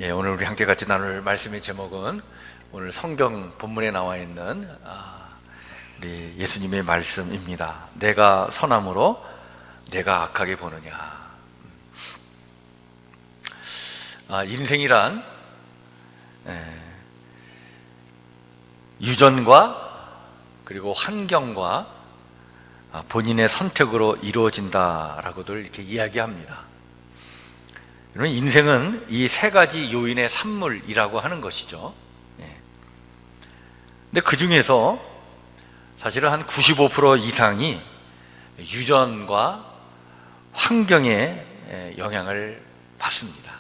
예, 오늘 우리 함께 같이 나눌 말씀의 제목은 오늘 성경 본문에 나와 있는 우리 예수님의 말씀입니다. 내가 선함으로 내가 악하게 보느냐. 인생이란 유전과 그리고 환경과 본인의 선택으로 이루어진다라고들 이렇게 이야기합니다. 인생은 이 세 가지 요인의 산물이라고 하는 것이죠. 근데 그 중에서 사실은 한 95% 이상이 유전과 환경에 영향을 받습니다.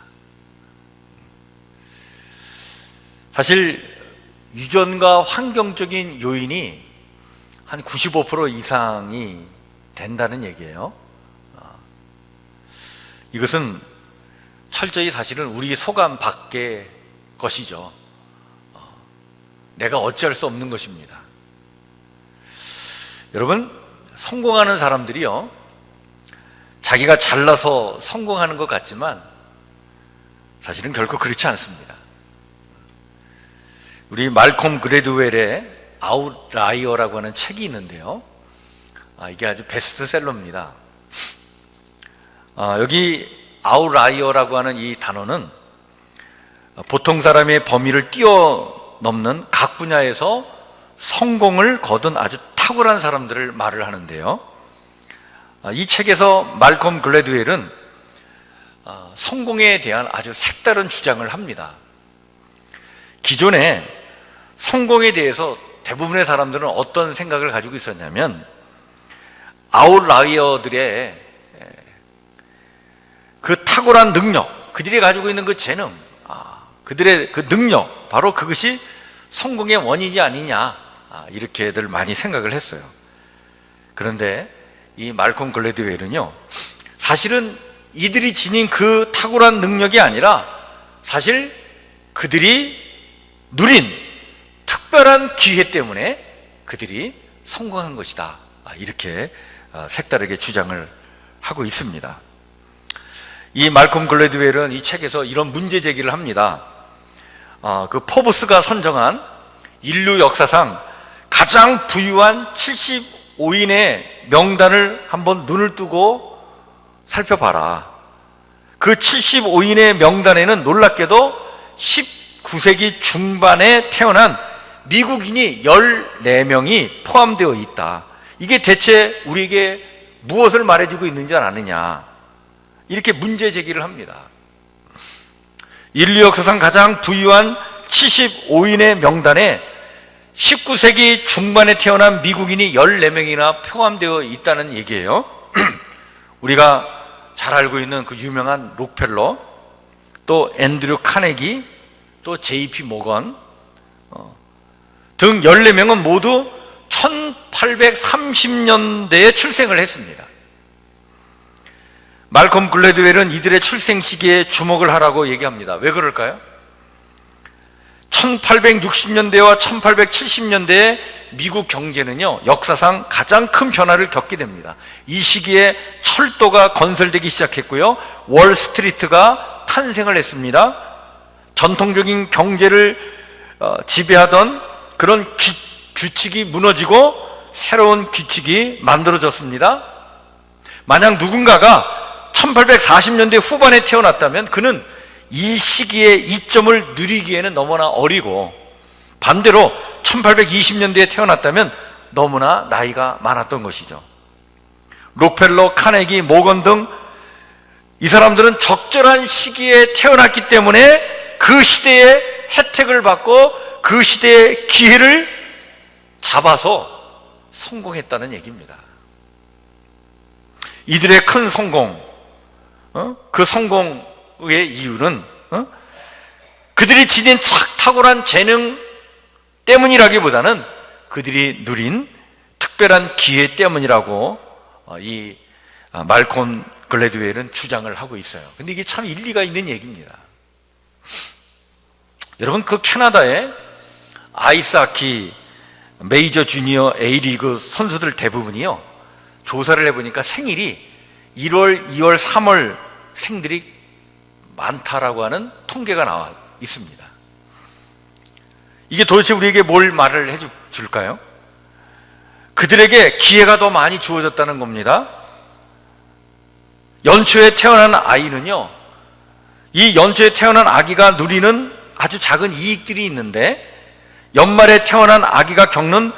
사실 유전과 환경적인 요인이 한 95% 이상이 된다는 얘기예요. 이것은 철저히 사실은 우리 소감 밖의 것이죠. 내가 어찌할 수 없는 것입니다. 여러분, 성공하는 사람들이요, 자기가 잘나서 성공하는 것 같지만 사실은 결코 그렇지 않습니다. 우리 말콤 그레드웰의 아웃라이어라고 하는 책이 있는데요, 이게 아주 베스트셀러입니다. 여기 아웃라이어라고 하는 이 단어는 보통 사람의 범위를 뛰어넘는 각 분야에서 성공을 거둔 아주 탁월한 사람들을 말을 하는데요, 이 책에서 말콤 글래드웰은 성공에 대한 아주 색다른 주장을 합니다. 기존에 성공에 대해서 대부분의 사람들은 어떤 생각을 가지고 있었냐면, 아웃라이어들의 그 탁월한 능력, 그들이 가지고 있는 그 재능, 그들의 그 능력, 바로 그것이 성공의 원인이 아니냐, 이렇게들 많이 생각을 했어요. 그런데 이 말콤 글래드웰은요, 사실은 이들이 지닌 그 탁월한 능력이 아니라 사실 그들이 누린 특별한 기회 때문에 그들이 성공한 것이다, 이렇게 색다르게 주장을 하고 있습니다. 이 말콤 글래드웰은 이 책에서 이런 문제 제기를 합니다. 그 포브스가 선정한 인류 역사상 가장 부유한 75인의 명단을 한번 눈을 뜨고 살펴봐라. 그 75인의 명단에는 놀랍게도 19세기 중반에 태어난 미국인이 14명이 포함되어 있다. 이게 대체 우리에게 무엇을 말해주고 있는 줄 아느냐, 이렇게 문제 제기를 합니다. 인류 역사상 가장 부유한 75인의 명단에 19세기 중반에 태어난 미국인이 14명이나 포함되어 있다는 얘기예요. 우리가 잘 알고 있는 그 유명한 록펠러, 또 앤드류 카네기, 또 JP 모건 등 14명은 모두 1830년대에 출생을 했습니다. 말콤 글래드웰은 이들의 출생 시기에 주목을 하라고 얘기합니다. 왜 그럴까요? 1860년대와 1870년대의 미국 경제는요, 역사상 가장 큰 변화를 겪게 됩니다. 이 시기에 철도가 건설되기 시작했고요, 월스트리트가 탄생을 했습니다. 전통적인 경제를 지배하던 그런 규칙이 무너지고 새로운 규칙이 만들어졌습니다. 만약 누군가가 1840년대 후반에 태어났다면 그는 이 시기의 이점을 누리기에는 너무나 어리고, 반대로 1820년대에 태어났다면 너무나 나이가 많았던 것이죠. 록펠러, 카네기, 모건 등 이 사람들은 적절한 시기에 태어났기 때문에 그 시대의 혜택을 받고 그 시대의 기회를 잡아서 성공했다는 얘기입니다. 이들의 큰 성공, 그 성공의 이유는 그들이 지닌 탁월한 재능 때문이라기보다는 그들이 누린 특별한 기회 때문이라고 이 말콤 글래드웰은 주장을 하고 있어요. 근데 이게 참 일리가 있는 얘기입니다. 여러분, 그 캐나다의 아이스하키 메이저 주니어 A리그 선수들 대부분이요, 조사를 해보니까 생일이 1월, 2월, 3월 생들이 많다라고 하는 통계가 나와 있습니다. 이게 도대체 우리에게 뭘 말을 해줄까요? 그들에게 기회가 더 많이 주어졌다는 겁니다. 연초에 태어난 아이는요, 이 연초에 태어난 아기가 누리는 아주 작은 이익들이 있는데 연말에 태어난 아기가 겪는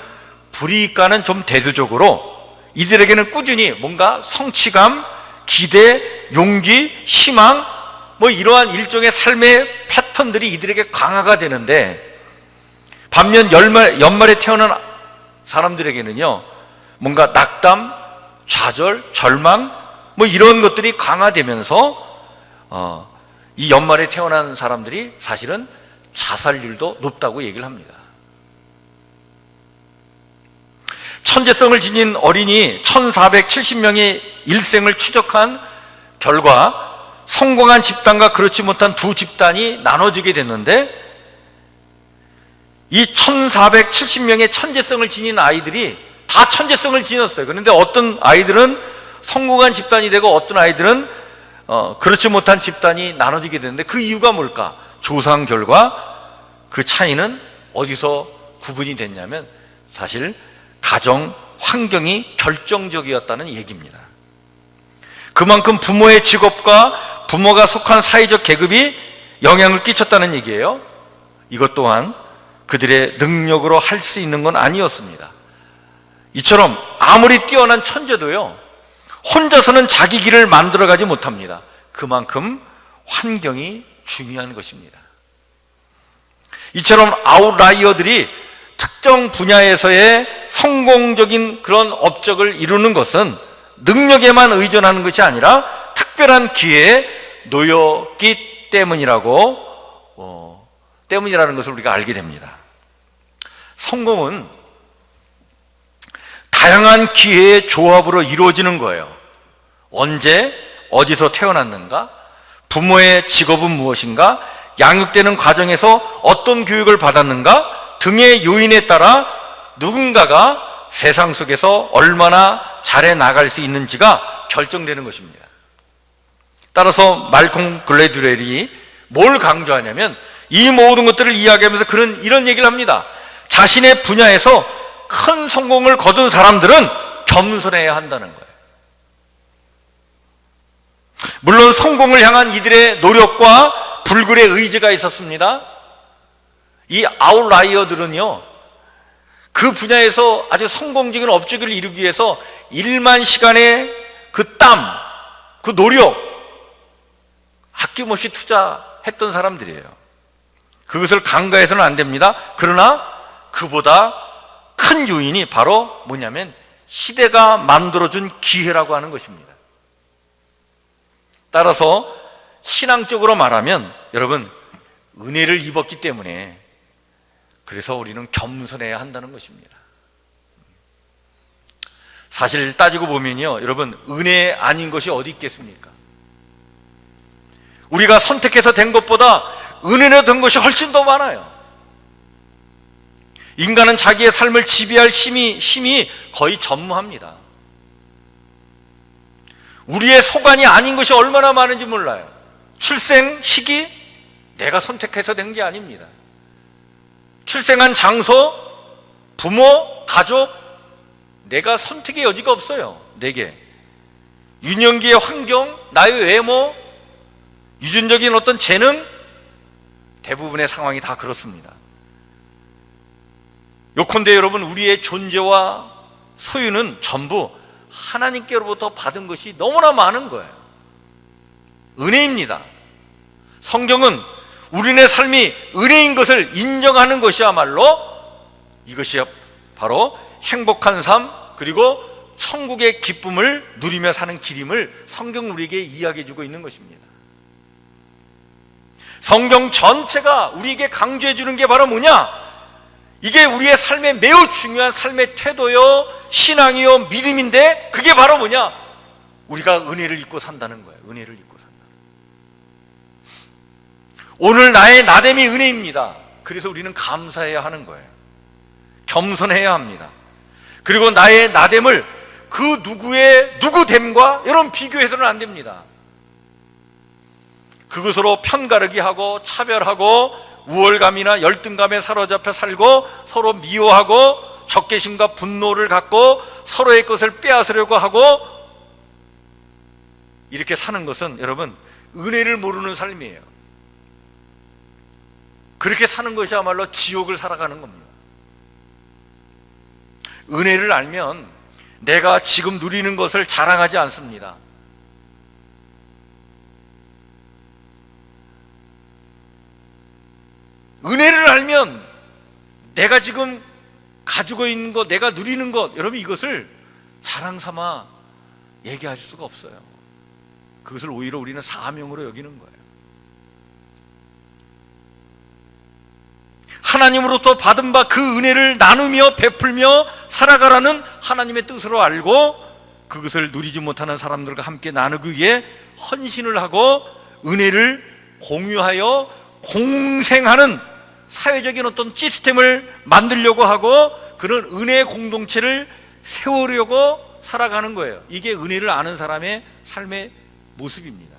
불이익과는 좀 대조적으로 이들에게는 꾸준히 뭔가 성취감, 기대, 용기, 희망, 이러한 일종의 삶의 패턴들이 이들에게 강화가 되는데, 반면 연말에 태어난 사람들에게는요, 뭔가 낙담, 좌절, 절망, 이런 것들이 강화되면서 이 연말에 태어난 사람들이 사실은 자살률도 높다고 얘기를 합니다. 천재성을 지닌 어린이 1470명의 일생을 추적한 결과 성공한 집단과 그렇지 못한 두 집단이 나눠지게 됐는데, 이 1470명의 천재성을 지닌 아이들이 다 천재성을 지녔어요. 그런데 어떤 아이들은 성공한 집단이 되고 어떤 아이들은 그렇지 못한 집단이 나눠지게 되는데, 그 이유가 뭘까? 조사한 결과 그 차이는 어디서 구분이 됐냐면 사실 가정 환경이 결정적이었다는 얘기입니다. 그만큼 부모의 직업과 부모가 속한 사회적 계급이 영향을 끼쳤다는 얘기예요. 이것 또한 그들의 능력으로 할 수 있는 건 아니었습니다. 이처럼 아무리 뛰어난 천재도요, 혼자서는 자기 길을 만들어가지 못합니다. 그만큼 환경이 중요한 것입니다. 이처럼 아웃라이어들이 특정 분야에서의 성공적인 그런 업적을 이루는 것은 능력에만 의존하는 것이 아니라 특별한 기회에 놓였기 때문이라는 것을 우리가 알게 됩니다. 성공은 다양한 기회의 조합으로 이루어지는 거예요. 언제, 어디서 태어났는가, 부모의 직업은 무엇인가, 양육되는 과정에서 어떤 교육을 받았는가 등의 요인에 따라 누군가가 세상 속에서 얼마나 잘해 나갈 수 있는지가 결정되는 것입니다. 따라서 말콤 글래드웰이 뭘 강조하냐면, 이 모든 것들을 이야기하면서 그는 이런 얘기를 합니다. 자신의 분야에서 큰 성공을 거둔 사람들은 겸손해야 한다는 거예요. 물론 성공을 향한 이들의 노력과 불굴의 의지가 있었습니다. 이 아웃라이어들은요, 그 분야에서 아주 성공적인 업적을 이루기 위해서 1만 시간의 그 땀, 그 노력 아낌없이 투자했던 사람들이에요. 그것을 간과해서는 안 됩니다. 그러나 그보다 큰 요인이 바로 뭐냐면 시대가 만들어준 기회라고 하는 것입니다. 따라서 신앙적으로 말하면 여러분, 은혜를 입었기 때문에 그래서 우리는 겸손해야 한다는 것입니다. 사실 따지고 보면요, 여러분, 은혜 아닌 것이 어디 있겠습니까? 우리가 선택해서 된 것보다 은혜로 된 것이 훨씬 더 많아요. 인간은 자기의 삶을 지배할 힘이 거의 전무합니다. 우리의 소관이 아닌 것이 얼마나 많은지 몰라요. 출생 시기 내가 선택해서 된 게 아닙니다. 출생한 장소, 부모, 가족, 내가 선택의 여지가 없어요. 내게 유년기의 환경, 나의 외모, 유전적인 어떤 재능, 대부분의 상황이 다 그렇습니다. 요컨대 여러분, 우리의 존재와 소유는 전부 하나님께로부터 받은 것이 너무나 많은 거예요. 은혜입니다. 성경은 우리의 삶이 은혜인 것을 인정하는 것이야말로 이것이 바로 행복한 삶, 그리고 천국의 기쁨을 누리며 사는 길임을 성경 우리에게 이야기해 주고 있는 것입니다. 성경 전체가 우리에게 강조해 주는 게 바로 뭐냐? 이게 우리의 삶에 매우 중요한 삶의 태도요, 신앙이요, 믿음인데, 그게 바로 뭐냐? 우리가 은혜를 입고 산다는 거예요. 은혜를 입고 산다. 오늘 나의 나됨이 은혜입니다. 그래서 우리는 감사해야 하는 거예요. 겸손해야 합니다. 그리고 나의 나됨을 그 누구의 누구됨과 여러분 비교해서는 안 됩니다. 그것으로 편가르기 하고 차별하고 우월감이나 열등감에 사로잡혀 살고 서로 미워하고 적개심과 분노를 갖고 서로의 것을 빼앗으려고 하고 이렇게 사는 것은 여러분 은혜를 모르는 삶이에요. 그렇게 사는 것이야말로 지옥을 살아가는 겁니다. 은혜를 알면 내가 지금 누리는 것을 자랑하지 않습니다. 은혜를 알면 내가 지금 가지고 있는 것, 내가 누리는 것, 여러분 이것을 자랑 삼아 얘기하실 수가 없어요. 그것을 오히려 우리는 사명으로 여기는 거예요. 하나님으로부터 받은 바 그 은혜를 나누며 베풀며 살아가라는 하나님의 뜻으로 알고 그것을 누리지 못하는 사람들과 함께 나누기 위해 헌신을 하고 은혜를 공유하여 공생하는 사회적인 어떤 시스템을 만들려고 하고 그런 은혜의 공동체를 세우려고 살아가는 거예요. 이게 은혜를 아는 사람의 삶의 모습입니다.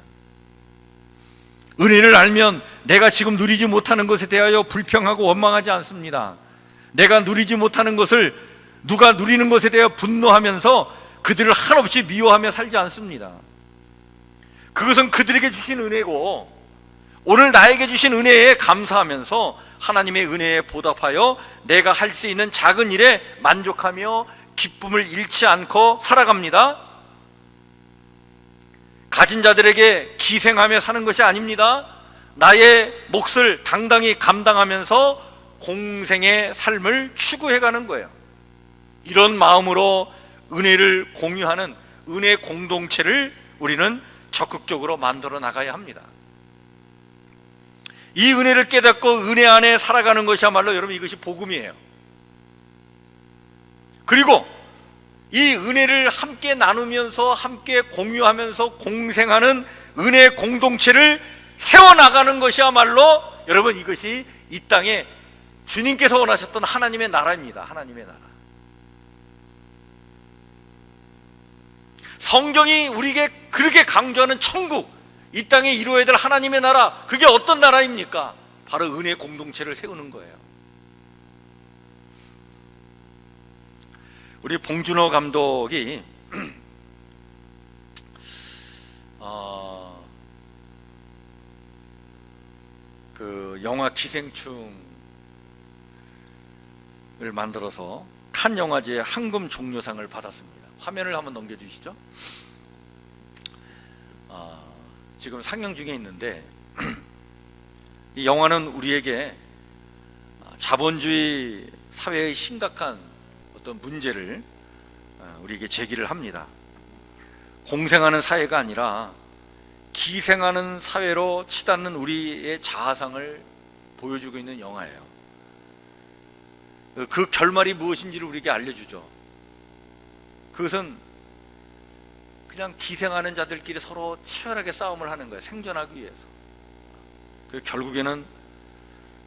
은혜를 알면 내가 지금 누리지 못하는 것에 대하여 불평하고 원망하지 않습니다. 내가 누리지 못하는 것을 누가 누리는 것에 대하여 분노하면서 그들을 한없이 미워하며 살지 않습니다. 그것은 그들에게 주신 은혜고 오늘 나에게 주신 은혜에 감사하면서 하나님의 은혜에 보답하여 내가 할 수 있는 작은 일에 만족하며 기쁨을 잃지 않고 살아갑니다. 가진 자들에게 기생하며 사는 것이 아닙니다. 나의 몫을 당당히 감당하면서 공생의 삶을 추구해가는 거예요. 이런 마음으로 은혜를 공유하는 은혜 공동체를 우리는 적극적으로 만들어 나가야 합니다. 이 은혜를 깨닫고 은혜 안에 살아가는 것이야말로 여러분 이것이 복음이에요. 그리고 이 은혜를 함께 나누면서 함께 공유하면서 공생하는 은혜 공동체를 세워나가는 것이야말로 여러분 이것이 이 땅에 주님께서 원하셨던 하나님의 나라입니다. 하나님의 나라. 성경이 우리에게 그렇게 강조하는 천국, 이 땅에 이루어야 될 하나님의 나라, 그게 어떤 나라입니까? 바로 은혜 공동체를 세우는 거예요. 우리 봉준호 감독이 그 영화 기생충을 만들어서 칸 영화제 황금 종려상을 받았습니다. 화면을 한번 넘겨주시죠. 지금 상영 중에 있는데 이 영화는 우리에게 자본주의 사회의 심각한 어떤 문제를 우리에게 제기를 합니다. 공생하는 사회가 아니라 기생하는 사회로 치닫는 우리의 자아상을 보여주고 있는 영화예요. 그 결말이 무엇인지를 우리에게 알려주죠. 그것은 그냥 기생하는 자들끼리 서로 치열하게 싸움을 하는 거예요. 생존하기 위해서. 결국에는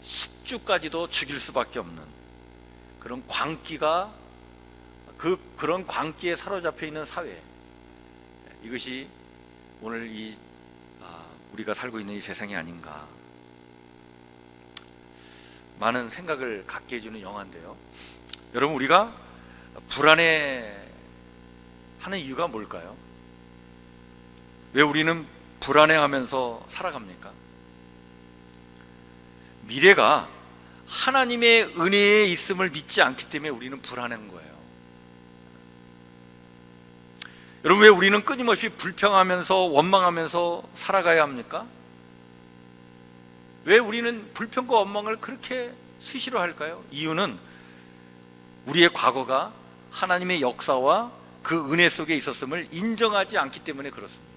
숙주까지도 죽일 수밖에 없는 그런 광기가 그런 광기에 사로잡혀 있는 사회, 이것이 오늘 우리가 살고 있는 이 세상이 아닌가, 많은 생각을 갖게 해주는 영화인데요. 여러분, 우리가 불안해하는 이유가 뭘까요? 왜 우리는 불안해하면서 살아갑니까? 미래가 하나님의 은혜에 있음을 믿지 않기 때문에 우리는 불안한 거예요. 여러분, 왜 우리는 끊임없이 불평하면서 원망하면서 살아가야 합니까? 왜 우리는 불평과 원망을 그렇게 수시로 할까요? 이유는 우리의 과거가 하나님의 역사와 그 은혜 속에 있었음을 인정하지 않기 때문에 그렇습니다.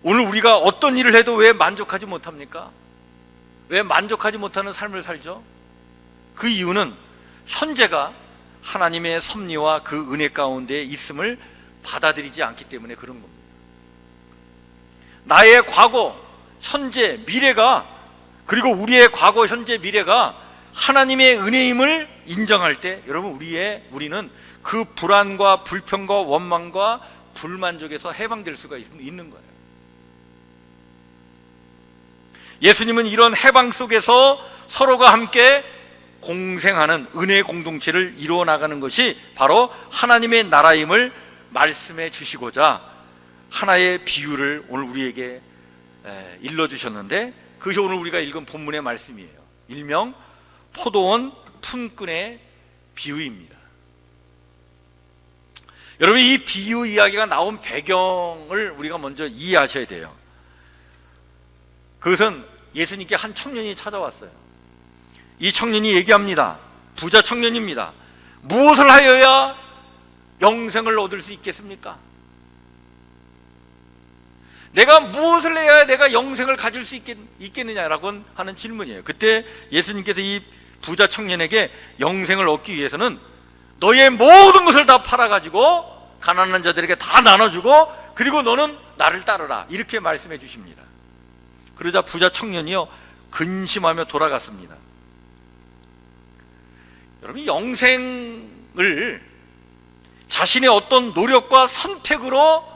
오늘 우리가 어떤 일을 해도 왜 만족하지 못합니까? 왜 만족하지 못하는 삶을 살죠? 그 이유는 현재가 하나님의 섭리와 그 은혜 가운데 있음을 받아들이지 않기 때문에 그런 겁니다. 나의 과거, 현재, 미래가, 그리고 우리의 과거, 현재, 미래가 하나님의 은혜임을 인정할 때 여러분, 우리는 그 불안과 불평과 원망과 불만족에서 해방될 수가 있는 거예요. 예수님은 이런 해방 속에서 서로가 함께 공생하는 은혜의 공동체를 이루어 나가는 것이 바로 하나님의 나라임을 말씀해 주시고자 하나의 비유를 오늘 우리에게 일러주셨는데, 그것이 오늘 우리가 읽은 본문의 말씀이에요. 일명 포도원 품꾼의 비유입니다. 여러분, 이 비유 이야기가 나온 배경을 우리가 먼저 이해하셔야 돼요. 그것은 예수님께 한 청년이 찾아왔어요. 이 청년이 얘기합니다. 부자 청년입니다. 무엇을 하여야 영생을 얻을 수 있겠습니까? 내가 무엇을 해야 내가 영생을 가질 수 있겠느냐라고 하는 질문이에요. 그때 예수님께서 이 부자 청년에게 영생을 얻기 위해서는 너의 모든 것을 다 팔아가지고 가난한 자들에게 다 나눠주고, 그리고 너는 나를 따르라, 이렇게 말씀해 주십니다. 그러자 부자 청년이요 근심하며 돌아갔습니다. 여러분, 영생을 자신의 어떤 노력과 선택으로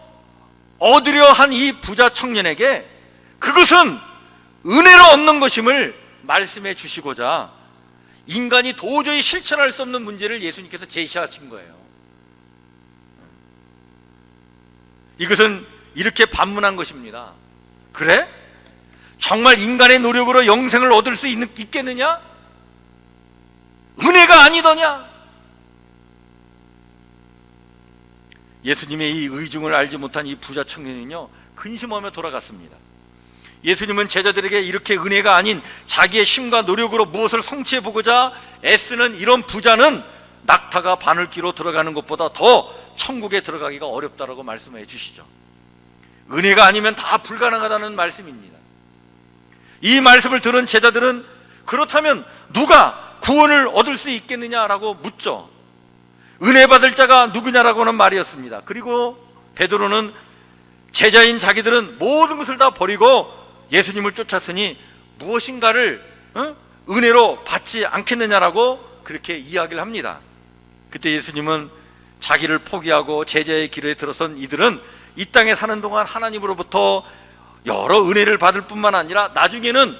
얻으려 한 이 부자 청년에게 그것은 은혜로 얻는 것임을 말씀해 주시고자 인간이 도저히 실천할 수 없는 문제를 예수님께서 제시하신 거예요. 이것은 이렇게 반문한 것입니다. 그래? 정말 인간의 노력으로 영생을 얻을 수 있겠느냐? 은혜가 아니더냐? 예수님의 이 의중을 알지 못한 이 부자 청년은요 근심하며 돌아갔습니다. 예수님은 제자들에게 이렇게 은혜가 아닌 자기의 힘과 노력으로 무엇을 성취해보고자 애쓰는 이런 부자는 낙타가 바늘귀로 들어가는 것보다 더 천국에 들어가기가 어렵다라고 말씀해 주시죠. 은혜가 아니면 다 불가능하다는 말씀입니다. 이 말씀을 들은 제자들은 그렇다면 누가 구원을 얻을 수 있겠느냐라고 묻죠. 은혜 받을 자가 누구냐라고 하는 말이었습니다. 그리고 베드로는 제자인 자기들은 모든 것을 다 버리고 예수님을 쫓았으니 무엇인가를 은혜로 받지 않겠느냐라고 그렇게 이야기를 합니다. 그때 예수님은 자기를 포기하고 제자의 길에 들어선 이들은 이 땅에 사는 동안 하나님으로부터 여러 은혜를 받을 뿐만 아니라 나중에는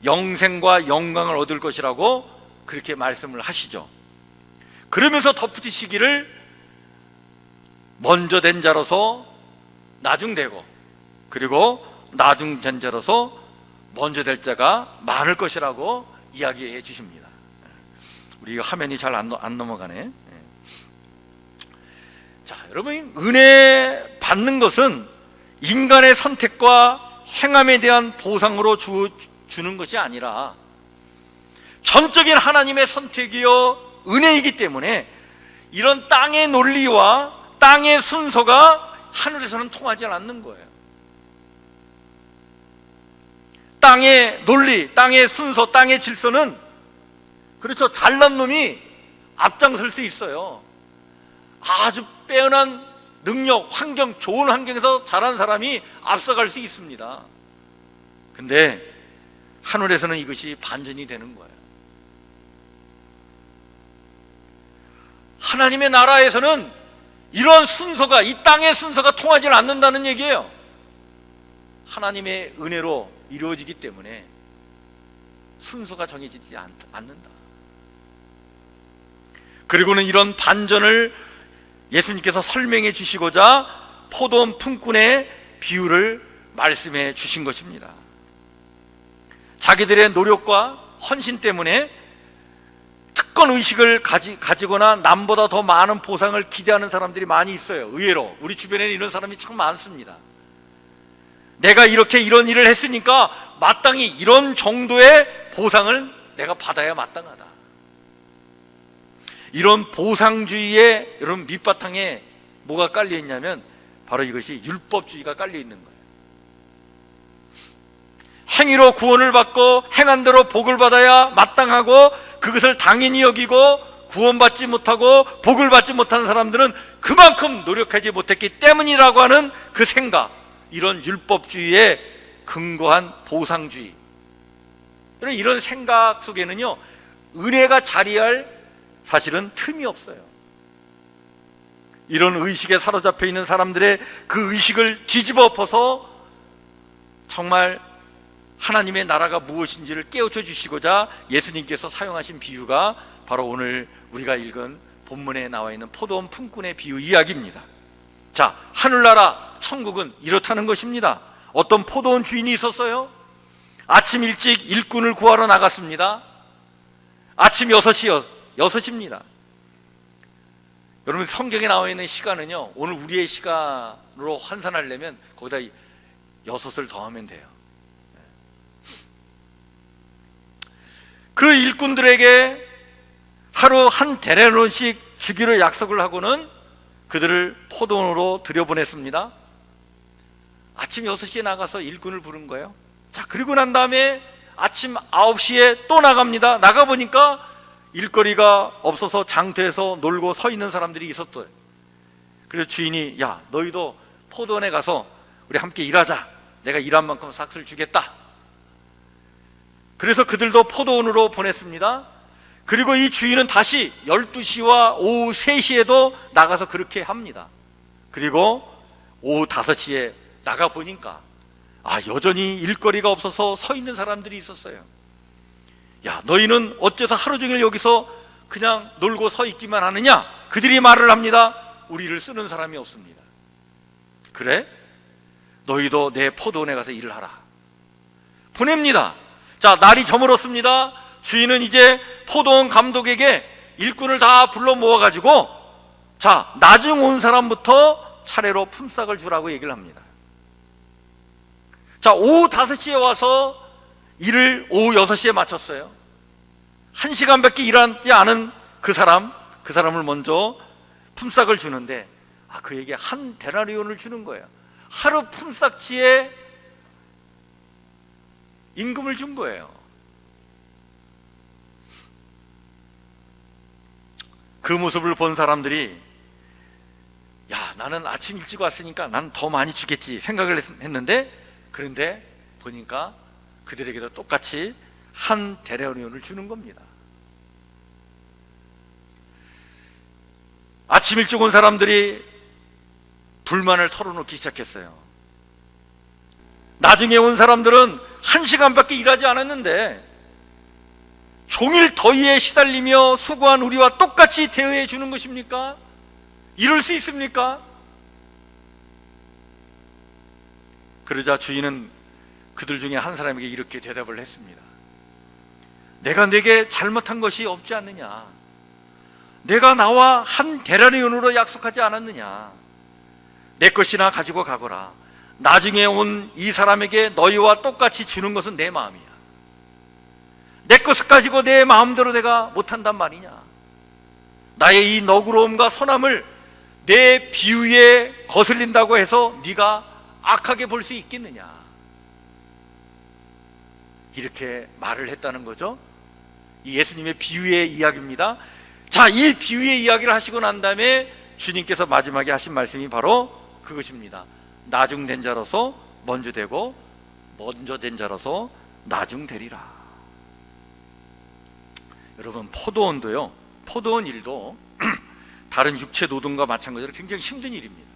영생과 영광을 얻을 것이라고 그렇게 말씀을 하시죠. 그러면서 덧붙이시기를 먼저 된 자로서 나중되고, 그리고 나중된 자로서 먼저 될 자가 많을 것이라고 이야기해 주십니다. 우리 화면이 잘 안 넘어가네. 자, 여러분, 은혜 받는 것은 인간의 선택과 행함에 대한 보상으로 주는 것이 아니라 전적인 하나님의 선택이요 은혜이기 때문에 이런 땅의 논리와 땅의 순서가 하늘에서는 통하지 않는 거예요. 땅의 논리, 땅의 순서, 땅의 질서는 그렇죠, 잘난 놈이 앞장설 수 있어요. 아주 빼어난 능력, 환경, 좋은 환경에서 자란 사람이 앞서갈 수 있습니다. 근데 하늘에서는 이것이 반전이 되는 거예요. 하나님의 나라에서는 이런 순서가, 이 땅의 순서가 통하지 않는다는 얘기예요. 하나님의 은혜로 이루어지기 때문에 순서가 정해지지 않는다. 그리고는 이런 반전을 예수님께서 설명해 주시고자 포도원 품꾼의 비유를 말씀해 주신 것입니다. 자기들의 노력과 헌신 때문에 특권 의식을 가지거나 남보다 더 많은 보상을 기대하는 사람들이 많이 있어요. 의외로 우리 주변에는 이런 사람이 참 많습니다. 내가 이렇게 이런 일을 했으니까 마땅히 이런 정도의 보상을 내가 받아야 마땅하다. 이런 보상주의의 여러분 밑바탕에 뭐가 깔려 있냐면 바로 이것이 율법주의가 깔려 있는 거예요. 행위로 구원을 받고 행한 대로 복을 받아야 마땅하고, 그것을 당연히 여기고 구원받지 못하고 복을 받지 못한 사람들은 그만큼 노력하지 못했기 때문이라고 하는 그 생각, 이런 율법주의에 근거한 보상주의, 이런 생각 속에는요 은혜가 자리할 사실은 틈이 없어요. 이런 의식에 사로잡혀 있는 사람들의 그 의식을 뒤집어 엎어서 정말 하나님의 나라가 무엇인지를 깨우쳐 주시고자 예수님께서 사용하신 비유가 바로 오늘 우리가 읽은 본문에 나와 있는 포도원 품꾼의 비유 이야기입니다. 자, 하늘나라 천국은 이렇다는 것입니다. 어떤 포도원 주인이 있었어요. 아침 일찍 일꾼을 구하러 나갔습니다. 아침 6시입니다. 여러분, 성경에 나와 있는 시간은요, 오늘 우리의 시간으로 환산하려면 거기다 6을 더하면 돼요. 그 일꾼들에게 하루 한 데나리온씩 주기로 약속을 하고는 그들을 포도원으로 들여보냈습니다. 아침 6시에 나가서 일꾼을 부른 거예요. 자, 그리고 난 다음에 아침 9시에 또 나갑니다. 나가보니까 일거리가 없어서 장터에서 놀고 서 있는 사람들이 있었어요. 그래서 주인이, 야, 너희도 포도원에 가서 우리 함께 일하자. 내가 일한 만큼 삭스를 주겠다. 그래서 그들도 포도원으로 보냈습니다. 그리고 이 주인은 다시 12시와 오후 3시에도 나가서 그렇게 합니다. 그리고 오후 5시에 나가보니까 여전히 일거리가 없어서 서 있는 사람들이 있었어요. 야, 너희는 어째서 하루 종일 여기서 그냥 놀고 서 있기만 하느냐? 그들이 말을 합니다. 우리를 쓰는 사람이 없습니다. 그래? 너희도 내 포도원에 가서 일을 하라. 보냅니다. 자, 날이 저물었습니다. 주인은 이제 포도원 감독에게 일꾼을 다 불러 모아가지고, 자, 나중 온 사람부터 차례로 품삯을 주라고 얘기를 합니다. 자, 오후 5시에 와서 일을 오후 6시에 마쳤어요. 1시간밖에 일하지 않은 그 사람을 먼저 품삯을 주는데, 그에게 한 데나리온을 주는 거예요. 하루 품삯치에 임금을 준 거예요. 그 모습을 본 사람들이, 야, 나는 아침 일찍 왔으니까 난 더 많이 주겠지 생각을 했는데, 그런데 보니까 그들에게도 똑같이 한 데나리온을 주는 겁니다. 아침 일찍 온 사람들이 불만을 털어놓기 시작했어요. 나중에 온 사람들은 1시간밖에 일하지 않았는데 종일 더위에 시달리며 수고한 우리와 똑같이 대우해 주는 것입니까? 이럴 수 있습니까? 그러자 주인은 그들 중에 한 사람에게 이렇게 대답을 했습니다. 내가 네게 잘못한 것이 없지 않느냐? 내가 나와 한 데나리온으로 약속하지 않았느냐? 내 것이나 가지고 가거라. 나중에 온 이 사람에게 너희와 똑같이 주는 것은 내 마음이야. 내 것을 가지고 내 마음대로 내가 못한단 말이냐? 나의 이 너그러움과 선함을 내 비유에 거슬린다고 해서 네가 악하게 볼 수 있겠느냐? 이렇게 말을 했다는 거죠. 이 예수님의 비유의 이야기입니다. 자, 이 비유의 이야기를 하시고 난 다음에 주님께서 마지막에 하신 말씀이 바로 그것입니다. 나중된 자로서 먼저 되고 먼저 된 자로서 나중되리라. 여러분, 포도원도요, 포도원 일도 다른 육체 노동과 마찬가지로 굉장히 힘든 일입니다.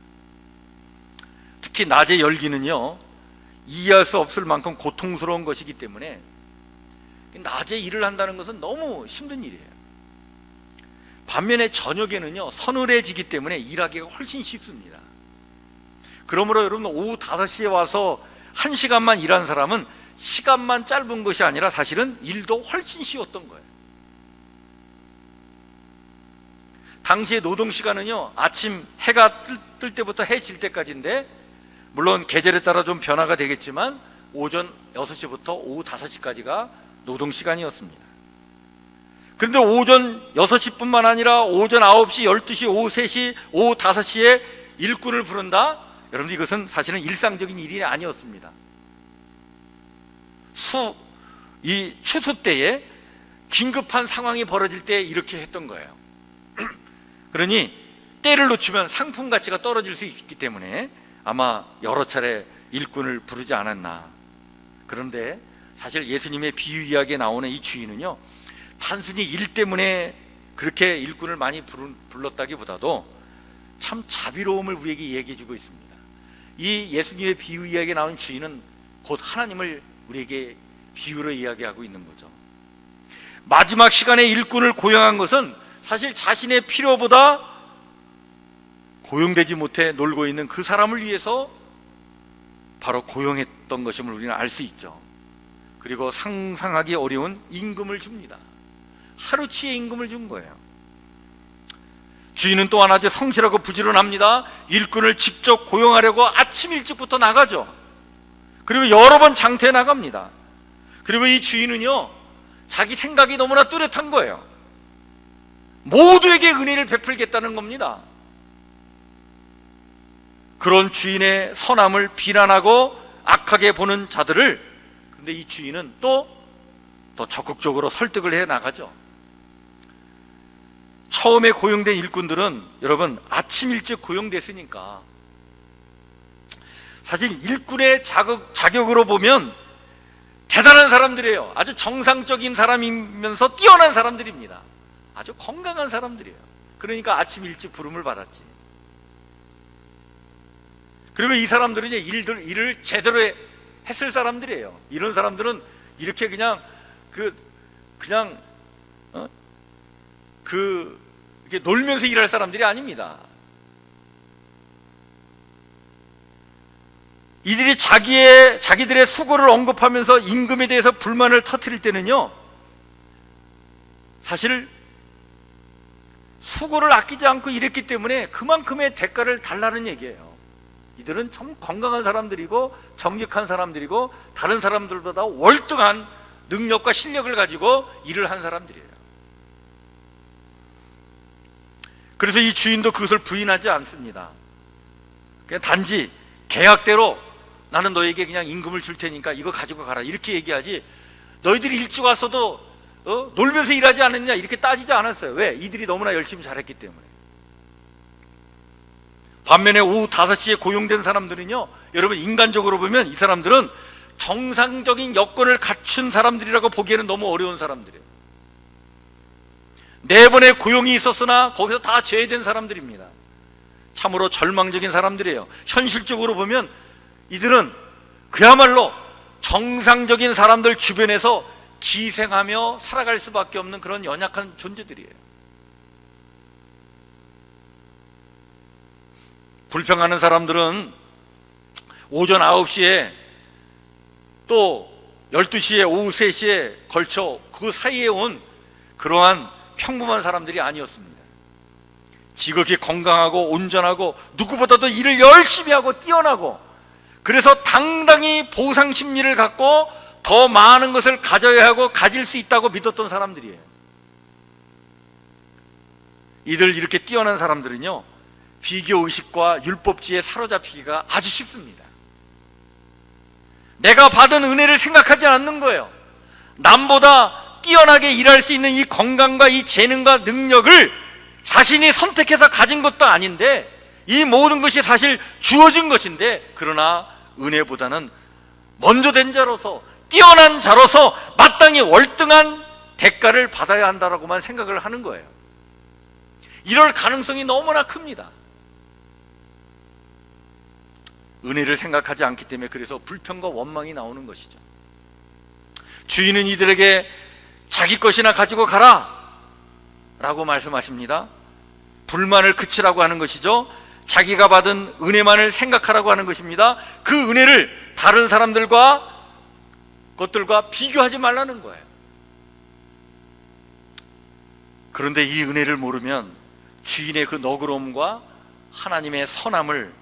특히 낮의 열기는요, 이해할 수 없을 만큼 고통스러운 것이기 때문에 낮에 일을 한다는 것은 너무 힘든 일이에요. 반면에 저녁에는요, 서늘해지기 때문에 일하기가 훨씬 쉽습니다. 그러므로 여러분, 오후 5시에 와서 1시간만 일한 사람은 시간만 짧은 것이 아니라 사실은 일도 훨씬 쉬웠던 거예요. 당시의 노동시간은요, 아침 해가 뜰 때부터 해 질 때까지인데, 물론 계절에 따라 좀 변화가 되겠지만 오전 6시부터 오후 5시까지가 노동시간이었습니다. 그런데 오전 6시뿐만 아니라 오전 9시, 12시, 오후 3시, 오후 5시에 일꾼을 부른다? 여러분, 이것은 사실은 일상적인 일이 아니었습니다. 이 추수 때에 긴급한 상황이 벌어질 때 이렇게 했던 거예요. 그러니 때를 놓치면 상품 가치가 떨어질 수 있기 때문에 아마 여러 차례 일꾼을 부르지 않았나. 그런데 사실 예수님의 비유 이야기에 나오는 이 주인은요, 단순히 일 때문에 그렇게 일꾼을 많이 불렀다기보다도 참 자비로움을 우리에게 얘기해 주고 있습니다. 이 예수님의 비유 이야기에 나온 주인은 곧 하나님을 우리에게 비유로 이야기하고 있는 거죠. 마지막 시간에 일꾼을 고용한 것은 사실 자신의 필요보다 고용되지 못해 놀고 있는 그 사람을 위해서 바로 고용했던 것임을 우리는 알 수 있죠. 그리고 상상하기 어려운 임금을 줍니다. 하루치의 임금을 준 거예요. 주인은 또한 아주 성실하고 부지런합니다. 일꾼을 직접 고용하려고 아침 일찍부터 나가죠. 그리고 여러 번 장터에 나갑니다. 그리고 이 주인은요, 자기 생각이 너무나 뚜렷한 거예요. 모두에게 은혜를 베풀겠다는 겁니다. 그런 주인의 선함을 비난하고 악하게 보는 자들을, 근데 이 주인은 또 더 적극적으로 설득을 해 나가죠. 처음에 고용된 일꾼들은 여러분 아침 일찍 고용됐으니까 사실 일꾼의 자격으로 보면 대단한 사람들이에요. 아주 정상적인 사람이면서 뛰어난 사람들입니다. 아주 건강한 사람들이에요. 그러니까 아침 일찍 부름을 받았지. 그리고 이 사람들은 일을 제대로 했을 사람들이에요. 이런 사람들은 이렇게 이렇게 놀면서 일할 사람들이 아닙니다. 이들이 자기들의 수고를 언급하면서 임금에 대해서 불만을 터뜨릴 때는요, 사실 수고를 아끼지 않고 일했기 때문에 그만큼의 대가를 달라는 얘기예요. 이들은 참 건강한 사람들이고 정직한 사람들이고 다른 사람들보다 월등한 능력과 실력을 가지고 일을 한 사람들이에요. 그래서 이 주인도 그것을 부인하지 않습니다. 그냥 단지 계약대로 나는 너에게 그냥 임금을 줄 테니까 이거 가지고 가라 이렇게 얘기하지, 너희들이 일찍 왔어도 놀면서 일하지 않았냐 이렇게 따지지 않았어요. 왜? 이들이 너무나 열심히 잘했기 때문에. 반면에 오후 5시에 고용된 사람들은요, 여러분 인간적으로 보면 이 사람들은 정상적인 여건을 갖춘 사람들이라고 보기에는 너무 어려운 사람들이에요. 4번의 고용이 있었으나 거기서 다 제외된 사람들입니다. 참으로 절망적인 사람들이에요. 현실적으로 보면 이들은 그야말로 정상적인 사람들 주변에서 기생하며 살아갈 수밖에 없는 그런 연약한 존재들이에요. 불평하는 사람들은 오전 9시에 또 12시에 오후 3시에 걸쳐 그 사이에 온 그러한 평범한 사람들이 아니었습니다. 지극히 건강하고 온전하고 누구보다도 일을 열심히 하고 뛰어나고, 그래서 당당히 보상 심리를 갖고 더 많은 것을 가져야 하고 가질 수 있다고 믿었던 사람들이에요. 이들 이렇게 뛰어난 사람들은요, 비교의식과 율법주의에 사로잡히기가 아주 쉽습니다. 내가 받은 은혜를 생각하지 않는 거예요. 남보다 뛰어나게 일할 수 있는 이 건강과 이 재능과 능력을 자신이 선택해서 가진 것도 아닌데, 이 모든 것이 사실 주어진 것인데, 그러나 은혜보다는 먼저 된 자로서, 뛰어난 자로서 마땅히 월등한 대가를 받아야 한다라고만 생각을 하는 거예요. 이럴 가능성이 너무나 큽니다. 은혜를 생각하지 않기 때문에 그래서 불평과 원망이 나오는 것이죠. 주인은 이들에게 자기 것이나 가지고 가라 라고 말씀하십니다. 불만을 그치라고 하는 것이죠. 자기가 받은 은혜만을 생각하라고 하는 것입니다. 그 은혜를 다른 사람들과 것들과 비교하지 말라는 거예요. 그런데 이 은혜를 모르면 주인의 그 너그러움과 하나님의 선함을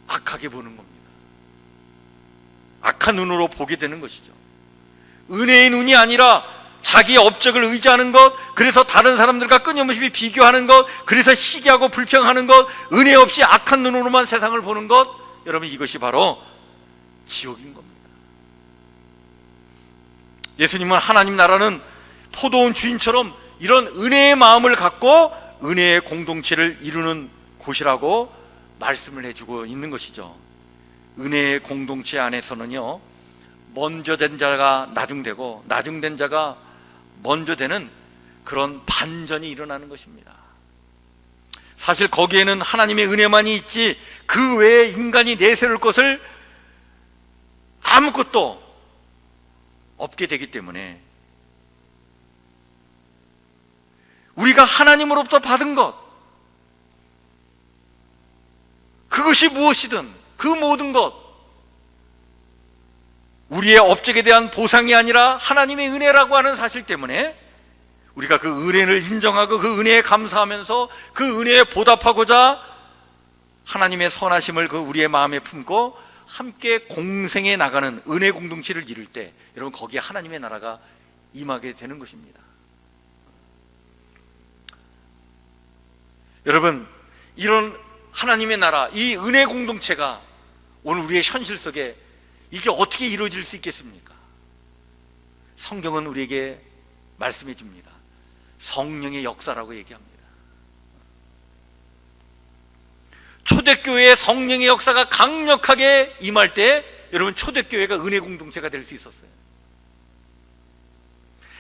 악하게 보는 겁니다. 악한 눈으로 보게 되는 것이죠. 은혜의 눈이 아니라 자기의 업적을 의지하는 것, 그래서 다른 사람들과 끊임없이 비교하는 것, 그래서 시기하고 불평하는 것, 은혜 없이 악한 눈으로만 세상을 보는 것, 여러분 이것이 바로 지옥인 겁니다. 예수님은 하나님 나라는 포도원 주인처럼 이런 은혜의 마음을 갖고 은혜의 공동체를 이루는 곳이라고 말씀을 해주고 있는 것이죠. 은혜의 공동체 안에서는요, 먼저 된 자가 나중되고 나중된 자가 먼저 되는 그런 반전이 일어나는 것입니다. 사실 거기에는 하나님의 은혜만이 있지 그 외에 인간이 내세울 것을 아무것도 없게 되기 때문에 우리가 하나님으로부터 받은 것, 그것이 무엇이든 그 모든 것, 우리의 업적에 대한 보상이 아니라 하나님의 은혜라고 하는 사실 때문에 우리가 그 은혜를 인정하고 그 은혜에 감사하면서 그 은혜에 보답하고자 하나님의 선하심을 그 우리의 마음에 품고 함께 공생해 나가는 은혜 공동체를 이룰 때, 여러분, 거기에 하나님의 나라가 임하게 되는 것입니다. 여러분, 이런 하나님의 나라, 이 은혜 공동체가 오늘 우리의 현실 속에 이게 어떻게 이루어질 수 있겠습니까? 성경은 우리에게 말씀해 줍니다. 성령의 역사라고 얘기합니다. 초대교회의 성령의 역사가 강력하게 임할 때, 여러분, 초대교회가 은혜 공동체가 될 수 있었어요.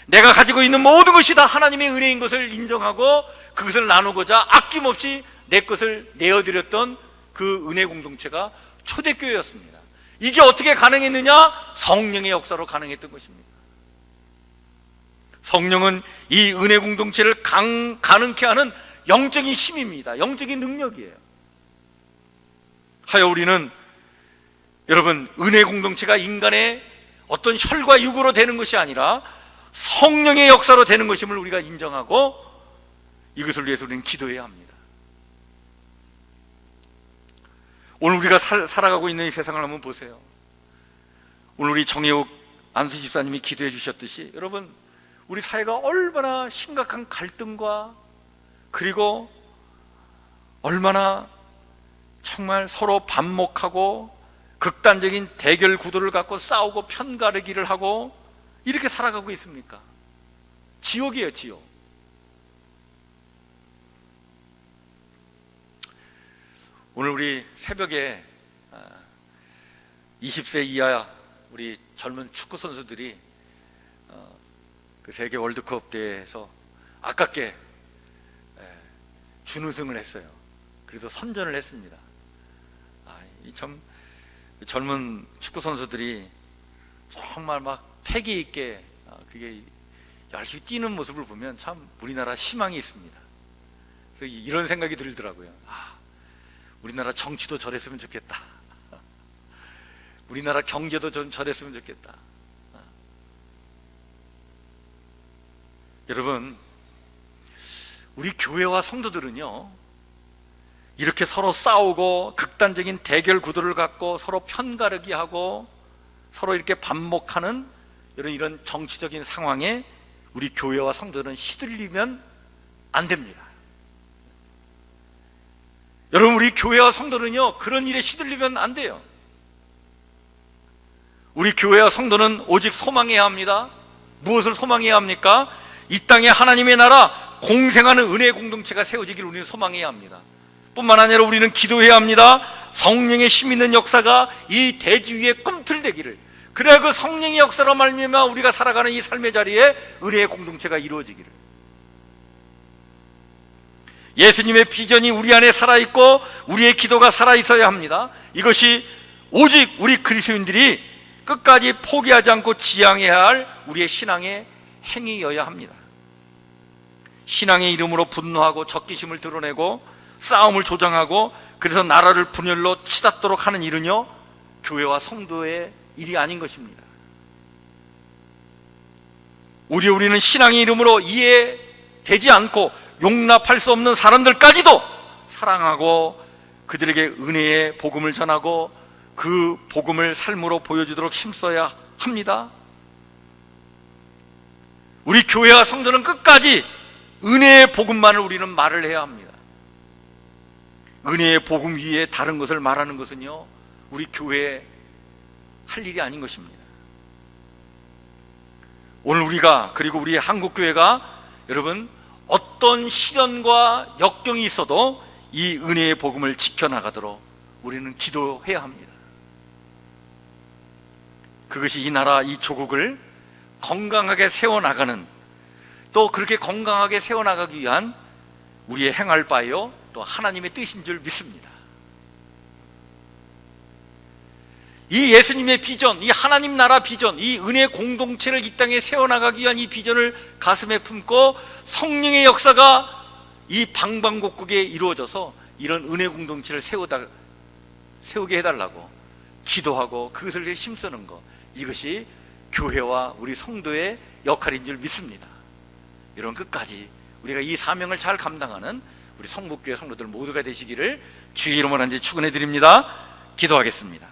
내가 가지고 있는 모든 것이 다 하나님의 은혜인 것을 인정하고 그것을 나누고자 아낌없이 내 것을 내어드렸던 그 은혜 공동체가 초대교회였습니다. 이게 어떻게 가능했느냐? 성령의 역사로 가능했던 것입니다. 성령은 이 은혜 공동체를 가능케 하는 영적인 힘입니다. 영적인 능력이에요. 하여 우리는, 여러분, 은혜 공동체가 인간의 어떤 혈과 육으로 되는 것이 아니라 성령의 역사로 되는 것임을 우리가 인정하고 이것을 위해서 우리는 기도해야 합니다. 오늘 우리가 살아가고 있는 이 세상을 한번 보세요. 오늘 우리 정혜욱 안수 집사님이 기도해 주셨듯이, 여러분, 우리 사회가 얼마나 심각한 갈등과, 그리고 얼마나 정말 서로 반목하고 극단적인 대결 구도를 갖고 싸우고 편가르기를 하고 이렇게 살아가고 있습니까? 지옥이에요, 지옥. 오늘 우리 새벽에 20세 이하 우리 젊은 축구 선수들이 그 세계 월드컵 대회에서 아깝게 준우승을 했어요. 그래도 선전을 했습니다. 참 젊은 축구 선수들이 정말 막 패기 있게 그게 열심히 뛰는 모습을 보면 참 우리나라 희망이 있습니다. 그래서 이런 생각이 들더라고요. 우리나라 정치도 저랬으면 좋겠다. 우리나라 경제도 좀 저랬으면 좋겠다. 여러분, 우리 교회와 성도들은요, 이렇게 서로 싸우고 극단적인 대결 구도를 갖고 서로 편가르기 하고 서로 이렇게 반목하는 이런 정치적인 상황에 우리 교회와 성도들은 시들리면 안 됩니다. 여러분, 우리 교회와 성도는요, 그런 일에 시들리면 안 돼요. 우리 교회와 성도는 오직 소망해야 합니다. 무엇을 소망해야 합니까? 이 땅에 하나님의 나라 공생하는 은혜 공동체가 세워지기를 우리는 소망해야 합니다. 뿐만 아니라 우리는 기도해야 합니다. 성령의 힘 있는 역사가 이 대지 위에 꿈틀대기를, 그래야 그 성령의 역사로 말미암아 우리가 살아가는 이 삶의 자리에 은혜의 공동체가 이루어지기를. 예수님의 비전이 우리 안에 살아있고 우리의 기도가 살아있어야 합니다. 이것이 오직 우리 그리스도인들이 끝까지 포기하지 않고 지향해야 할 우리의 신앙의 행위여야 합니다. 신앙의 이름으로 분노하고 적기심을 드러내고 싸움을 조장하고 그래서 나라를 분열로 치닫도록 하는 일은요, 교회와 성도의 일이 아닌 것입니다. 우리는 신앙의 이름으로 이해되지 않고 용납할 수 없는 사람들까지도 사랑하고 그들에게 은혜의 복음을 전하고 그 복음을 삶으로 보여주도록 힘써야 합니다. 우리 교회와 성도는 끝까지 은혜의 복음만을 우리는 말을 해야 합니다. 은혜의 복음 위에 다른 것을 말하는 것은요, 우리 교회에 할 일이 아닌 것입니다. 오늘 우리가, 그리고 우리 한국교회가, 여러분, 어떤 시련과 역경이 있어도 이 은혜의 복음을 지켜나가도록 우리는 기도해야 합니다. 그것이 이 나라, 이 조국을 건강하게 세워나가는, 또 그렇게 건강하게 세워나가기 위한 우리의 행할 바요, 또 하나님의 뜻인 줄 믿습니다. 이 예수님의 비전, 이 하나님 나라 비전, 이 은혜 공동체를 이 땅에 세워나가기 위한 이 비전을 가슴에 품고 성령의 역사가 이 방방곡곡에 이루어져서 이런 은혜 공동체를 세우게 해달라고 기도하고 그것을 힘쓰는 것, 이것이 교회와 우리 성도의 역할인 줄 믿습니다. 이런 끝까지 우리가 이 사명을 잘 감당하는 우리 성북교회 성도들 모두가 되시기를 주의 이름으로 한지 축원해 드립니다. 기도하겠습니다.